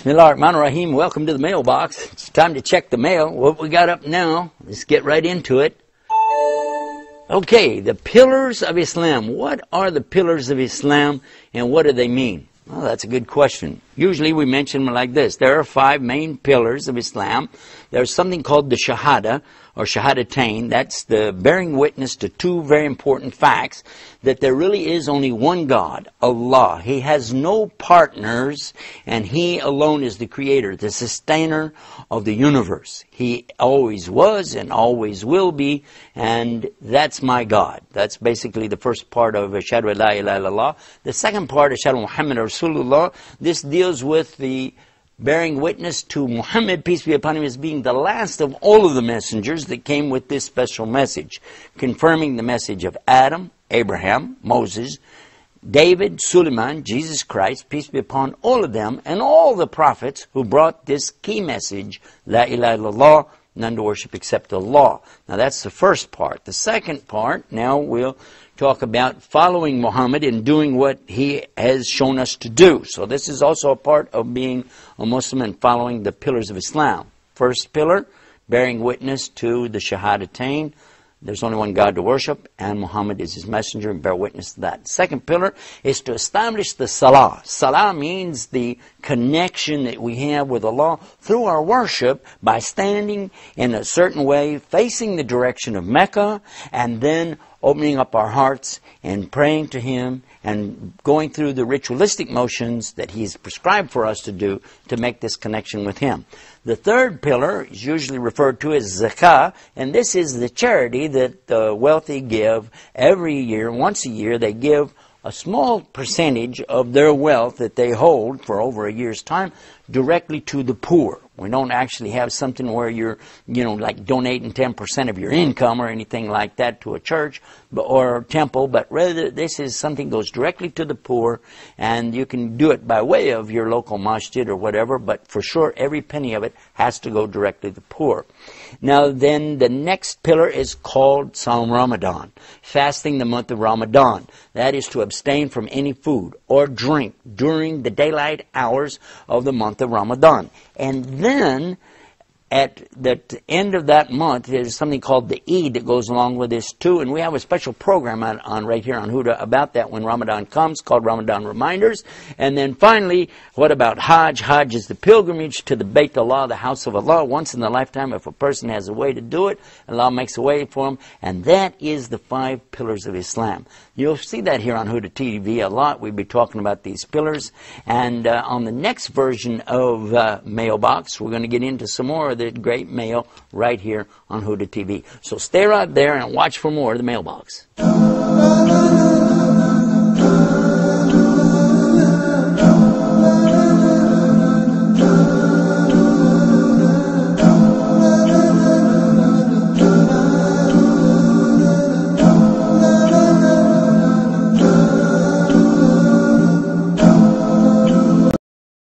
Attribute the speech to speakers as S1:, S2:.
S1: Bismillahirrahmanirrahim. Welcome to the mailbox. It's time to check the mail. What we got up now, let's get right into it. Okay, the pillars of Islam. What are the pillars of Islam and what do they mean? Well, that's a good question. Usually we mention them like this. There are 5 main pillars of Islam. There's something called the Shahada or Shahadatain. That's the bearing witness to 2 very important facts, that there really is only one God, Allah. He has no partners and He alone is the creator, the sustainer of the universe. He always was and always will be, and that's my God. That's basically the first part of Ashhadu an la ilaha illallah. The second part, Ashhadu Muhammad Rasulullah, this deals with the bearing witness to Muhammad, peace be upon him, as being the last of all of the messengers that came with this special message, confirming the message of Adam, Abraham, Moses, David, Suleiman, Jesus Christ, peace be upon all of them, and all the prophets who brought this key message, La ilaha illallah, none to worship except Allah. Now that's the first part. The second part, now we'll talk about following Muhammad and doing what he has shown us to do. So this is also a part of being a Muslim and following the pillars of Islam. First pillar, bearing witness to the Shahadatain. There's only one God to worship, and Muhammad is His messenger, and bear witness to that. Second pillar is to establish the Salah. Salah means the connection that we have with Allah through our worship by standing in a certain way, facing the direction of Mecca, and then opening up our hearts and praying to Him and going through the ritualistic motions that He's prescribed for us to do to make this connection with Him. The third pillar is usually referred to as zakah, and this is the charity that the wealthy give every year. Once a year they give a small percentage of their wealth that they hold for over a year's time directly to the poor. We don't actually have something where you're, like donating 10% of your income or anything like that to a church or temple, but rather this is something that goes directly to the poor, and you can do it by way of your local masjid or whatever, but for sure every penny of it has to go directly to the poor. Now then, the next pillar is called Sawm Ramadan, fasting the month of Ramadan. That is to abstain from any food or drink during the daylight hours of the month of Ramadan. And then, at the end of that month, there's something called the Eid that goes along with this too, and we have a special program on right here on Huda about that when Ramadan comes, called Ramadan Reminders. And then finally, what about Hajj? Hajj is the pilgrimage to the Bayt Allah, the house of Allah, once in a lifetime. If a person has a way to do it, Allah makes a way for him, and that is the 5 pillars of Islam. You'll see that here on Huda TV a lot. We'll be talking about these pillars, and on the next version of Mailbox, we're going to get into some more of the great mail right here on Huda TV. So stay right there and watch for more of the Mailbox.